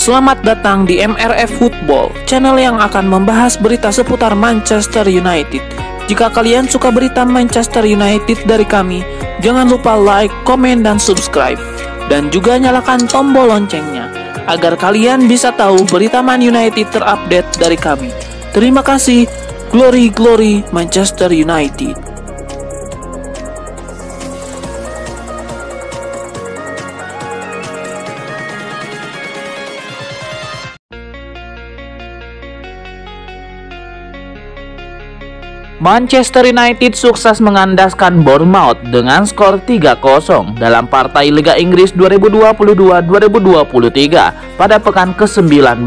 Selamat datang di MRF Football, channel yang akan membahas berita seputar Manchester United. Jika kalian suka berita Manchester United dari kami, jangan lupa like, komen, dan subscribe. Dan juga nyalakan tombol loncengnya, agar kalian bisa tahu berita Man United terupdate dari kami. Terima kasih, Glory Glory Manchester United. Manchester United sukses mengandaskan Bournemouth dengan skor 3-0 dalam partai Liga Inggris 2022-2023 pada pekan ke-19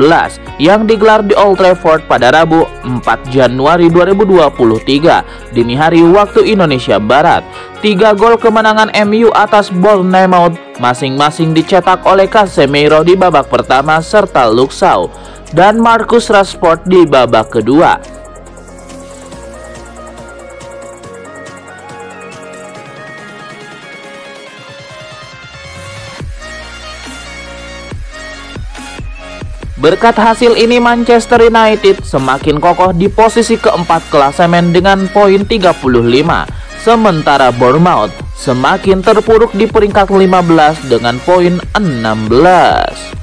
yang digelar di Old Trafford pada Rabu 4 Januari 2023 dini hari waktu Indonesia Barat. 3 gol kemenangan MU atas Bournemouth masing-masing dicetak oleh Casemiro di babak pertama serta Luke Shaw dan Marcus Rashford di babak kedua. Berkat hasil ini Manchester United semakin kokoh di posisi keempat klasemen dengan poin 35, sementara Bournemouth semakin terpuruk di peringkat 15 dengan poin 16.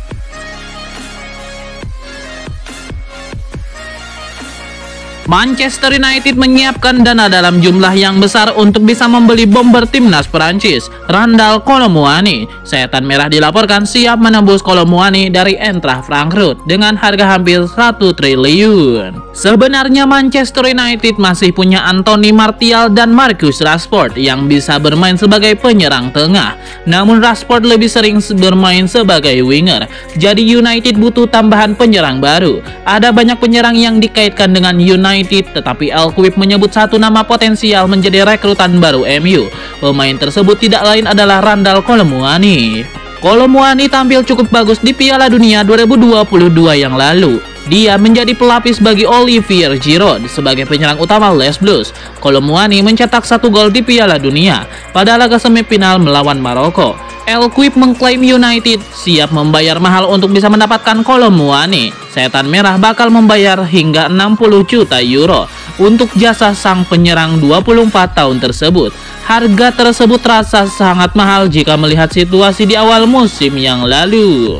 Manchester United menyiapkan dana dalam jumlah yang besar untuk bisa membeli bomber timnas Perancis, Randal Kolo Muani. Setan Merah dilaporkan siap menembus Kolo Muani dari Eintracht Frankfurt dengan harga hampir 1 triliun. Sebenarnya Manchester United masih punya Anthony Martial dan Marcus Rashford yang bisa bermain sebagai penyerang tengah. Namun Rashford lebih sering bermain sebagai winger. Jadi United butuh tambahan penyerang baru. Ada banyak penyerang yang dikaitkan dengan United, tetapi El-Quip menyebut satu nama potensial menjadi rekrutan baru MU. Pemain tersebut tidak lain adalah Randal Kolo Muani. Kolo Muani tampil cukup bagus di Piala Dunia 2022 yang lalu. Dia menjadi pelapis bagi Olivier Giroud sebagai penyerang utama Les Blues. Kolo Muani mencetak 1 gol di Piala Dunia pada laga semifinal melawan Maroko. El-Quip mengklaim United siap membayar mahal untuk bisa mendapatkan Kolo Muani. Setan Merah bakal membayar hingga 60 juta euro untuk jasa sang penyerang 24 tahun tersebut. Harga tersebut terasa sangat mahal jika melihat situasi di awal musim yang lalu.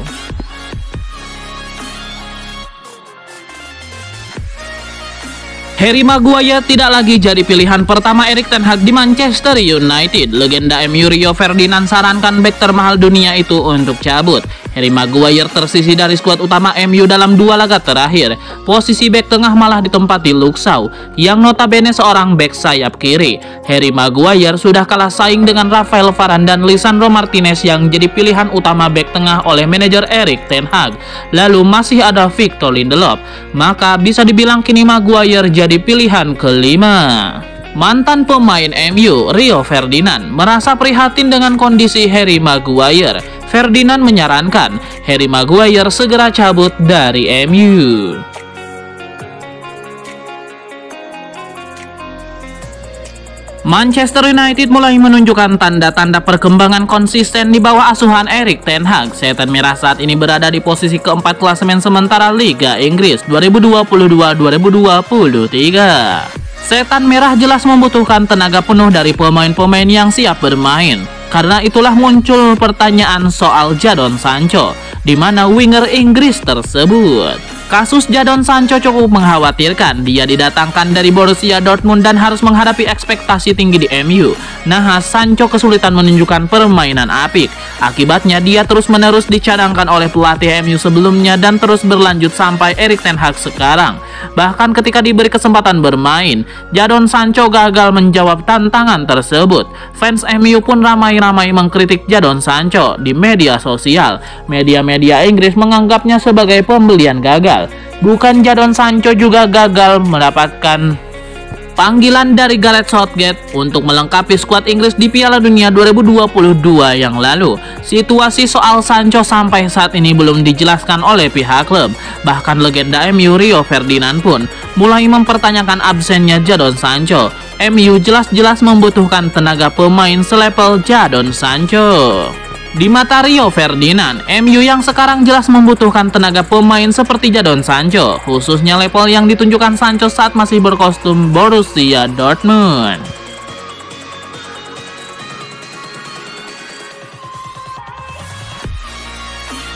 Harry Maguire tidak lagi jadi pilihan pertama Erik ten Hag di Manchester United. Legenda MU Rio Ferdinand sarankan bek termahal dunia itu untuk cabut. Harry Maguire tersisih dari skuad utama MU dalam 2 laga terakhir. Posisi bek tengah malah ditempati Luke Shaw yang notabene seorang bek sayap kiri. Harry Maguire sudah kalah saing dengan Rafael Varane dan Lisandro Martinez yang jadi pilihan utama bek tengah oleh manajer Erik ten Hag. Lalu masih ada Victor Lindelof. Maka bisa dibilang kini Maguire jadi pilihan kelima. Mantan pemain MU Rio Ferdinand merasa prihatin dengan kondisi Harry Maguire. Ferdinand menyarankan Harry Maguire segera cabut dari MU. Manchester United mulai menunjukkan tanda-tanda perkembangan konsisten di bawah asuhan Erik ten Hag. Setan Merah saat ini berada di posisi keempat klasemen sementara Liga Inggris 2022-2023. Setan Merah jelas membutuhkan tenaga penuh dari pemain-pemain yang siap bermain. Karena itulah muncul pertanyaan soal Jadon Sancho, di mana winger Inggris tersebut. Kasus Jadon Sancho cukup mengkhawatirkan. Dia didatangkan dari Borussia Dortmund dan harus menghadapi ekspektasi tinggi di MU. Nah, Sancho kesulitan menunjukkan permainan apik. Akibatnya dia terus-menerus dicadangkan oleh pelatih MU sebelumnya dan terus berlanjut sampai Erik ten Hag sekarang. Bahkan ketika diberi kesempatan bermain, Jadon Sancho gagal menjawab tantangan tersebut. Fans MU pun ramai-ramai mengkritik Jadon Sancho di media sosial. Media-media Inggris menganggapnya sebagai pembelian gagal. Bukan Jadon Sancho juga gagal mendapatkan panggilan dari Gareth Southgate untuk melengkapi skuad Inggris di Piala Dunia 2022 yang lalu. Situasi soal Sancho sampai saat ini belum dijelaskan oleh pihak klub. Bahkan legenda MU Rio Ferdinand pun mulai mempertanyakan absennya Jadon Sancho. MU jelas-jelas membutuhkan tenaga pemain selevel Jadon Sancho. Di mata Rio Ferdinand, MU yang sekarang jelas membutuhkan tenaga pemain seperti Jadon Sancho, khususnya level yang ditunjukkan Sancho saat masih berkostum Borussia Dortmund.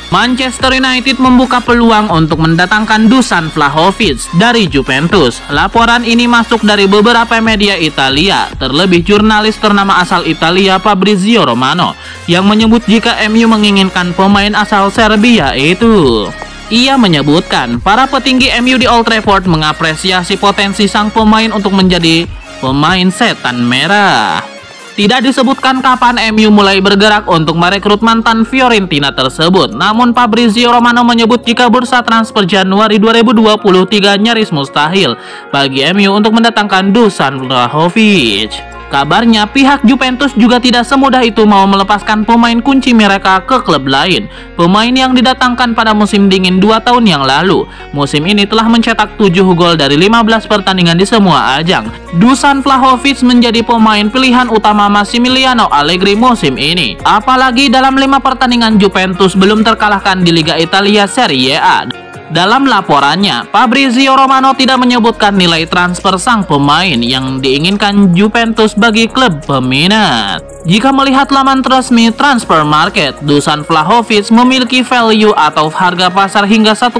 Manchester United membuka peluang untuk mendatangkan Dusan Vlahovic dari Juventus. Laporan ini masuk dari beberapa media Italia, terlebih jurnalis ternama asal Italia Fabrizio Romano, yang menyebut jika MU menginginkan pemain asal Serbia itu. Ia menyebutkan, para petinggi MU di Old Trafford mengapresiasi potensi sang pemain untuk menjadi pemain setan merah. Tidak disebutkan kapan MU mulai bergerak untuk merekrut mantan Fiorentina tersebut. Namun Fabrizio Romano menyebut jika bursa transfer Januari 2023 nyaris mustahil bagi MU untuk mendatangkan Dusan Vlahovic. Kabarnya pihak Juventus juga tidak semudah itu mau melepaskan pemain kunci mereka ke klub lain. Pemain yang didatangkan pada musim dingin 2 tahun yang lalu. Musim ini telah mencetak 7 gol dari 15 pertandingan di semua ajang. Dusan Vlahovic menjadi pemain pilihan utama Massimiliano Allegri musim ini. Apalagi dalam 5 pertandingan Juventus belum terkalahkan di Liga Italia Serie A. Dalam laporannya, Fabrizio Romano tidak menyebutkan nilai transfer sang pemain yang diinginkan Juventus bagi klub peminat. Jika melihat laman resmi Transfer Market, Dusan Vlahovic memiliki value atau harga pasar hingga 1,4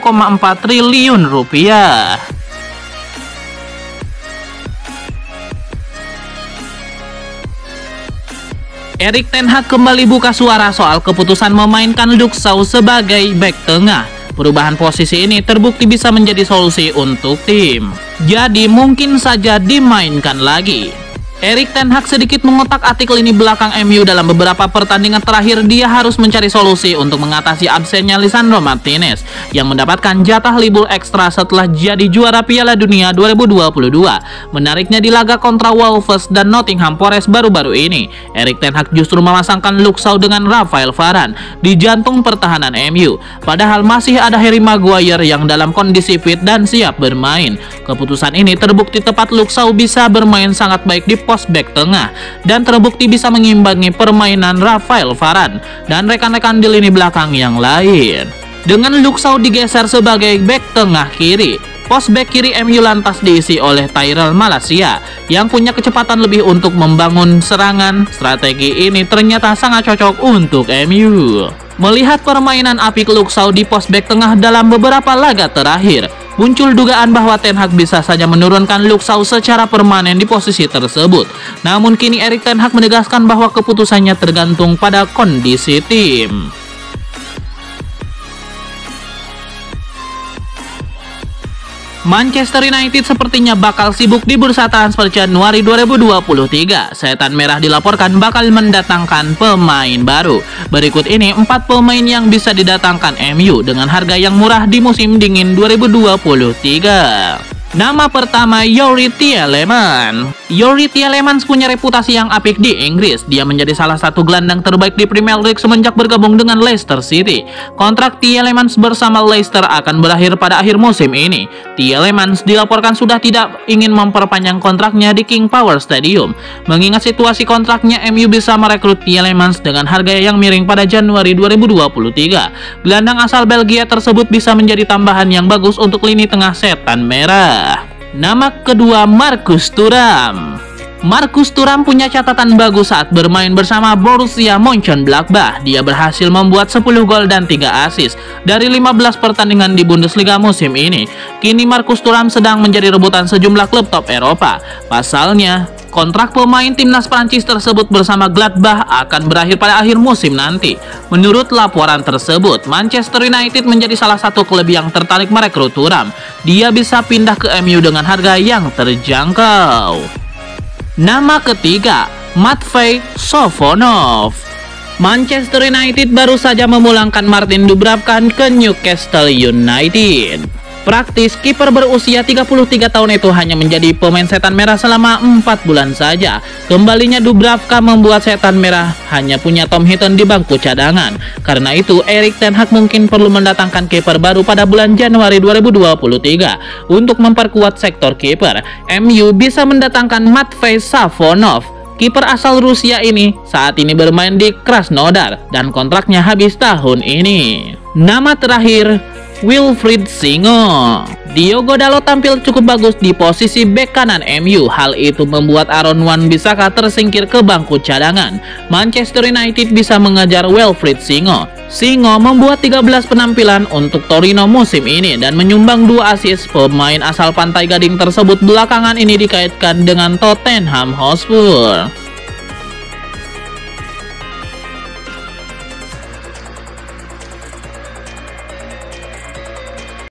triliun rupiah. Erik ten Hag kembali buka suara soal keputusan memainkan Luke Shaw sebagai bek tengah. Perubahan posisi ini terbukti bisa menjadi solusi untuk tim. Jadi mungkin saja dimainkan lagi. Erik ten Hag sedikit mengotak-atik lini belakang MU dalam beberapa pertandingan terakhir. Dia harus mencari solusi untuk mengatasi absennya Lisandro Martinez yang mendapatkan jatah libur ekstra setelah jadi juara Piala Dunia 2022. Menariknya di laga kontra Wolves dan Nottingham Forest baru-baru ini, Erik ten Hag justru memasangkan Luke Shaw dengan Rafael Varane di jantung pertahanan MU. Padahal masih ada Harry Maguire yang dalam kondisi fit dan siap bermain. Keputusan ini terbukti tepat. Luke Shaw bisa bermain sangat baik di pos bek tengah dan terbukti bisa mengimbangi permainan Rafael Varane dan rekan-rekan di lini belakang yang lain. Dengan Luke Shaw digeser sebagai bek tengah kiri, pos bek kiri MU lantas diisi oleh Tyrell Malacia yang punya kecepatan lebih untuk membangun serangan. Strategi ini ternyata sangat cocok untuk MU. Melihat permainan apik Luke Shaw di pos bek tengah dalam beberapa laga terakhir, muncul dugaan bahwa Ten Hag bisa saja menurunkan Luke Shaw secara permanen di posisi tersebut. Namun kini Erik ten Hag menegaskan bahwa keputusannya tergantung pada kondisi tim. Manchester United sepertinya bakal sibuk di bursa transfer Januari 2023. Setan Merah dilaporkan bakal mendatangkan pemain baru. Berikut ini 4 pemain yang bisa didatangkan MU dengan harga yang murah di musim dingin 2023. Nama pertama, Youri Tielemans. Youri Tielemans punya reputasi yang apik di Inggris. Dia menjadi salah satu gelandang terbaik di Premier League semenjak bergabung dengan Leicester City. Kontrak Tielemans bersama Leicester akan berakhir pada akhir musim ini. Tielemans dilaporkan sudah tidak ingin memperpanjang kontraknya di King Power Stadium. Mengingat situasi kontraknya, MU bisa merekrut Tielemans dengan harga yang miring pada Januari 2023. Gelandang asal Belgia tersebut bisa menjadi tambahan yang bagus untuk lini tengah Setan Merah. Nama kedua, Marcus Thuram. Marcus Thuram punya catatan bagus saat bermain bersama Borussia Mönchengladbach. Dia berhasil membuat 10 gol dan 3 assist dari 15 pertandingan di Bundesliga musim ini. Kini Marcus Thuram sedang menjadi rebutan sejumlah klub top Eropa. Pasalnya, kontrak pemain timnas Prancis tersebut bersama Gladbach akan berakhir pada akhir musim nanti. Menurut laporan tersebut, Manchester United menjadi salah satu klub yang tertarik merekrut Thuram. Dia bisa pindah ke MU dengan harga yang terjangkau. Nama ketiga, Matvei Sofonov. Manchester United baru saja memulangkan Martin Dubravka ke Newcastle United. Praktis, kiper berusia 33 tahun itu hanya menjadi pemain Setan Merah selama 4 bulan saja. Kembalinya Dubravka membuat Setan Merah hanya punya Tom Heaton di bangku cadangan. Karena itu, Erik ten Hag mungkin perlu mendatangkan kiper baru pada bulan Januari 2023. Untuk memperkuat sektor kiper, MU bisa mendatangkan Matvei Sofonov. Kiper asal Rusia ini saat ini bermain di Krasnodar dan kontraknya habis tahun ini. Nama terakhir, Wilfried Singo. Diogo Dalot tampil cukup bagus di posisi bek kanan MU. Hal itu membuat Aaron Wan-Bissaka tersingkir ke bangku cadangan. Manchester United bisa mengejar Wilfried Singo. Singo membuat 13 penampilan untuk Torino musim ini dan menyumbang 2 assist. Pemain asal Pantai Gading tersebut belakangan ini dikaitkan dengan Tottenham Hotspur.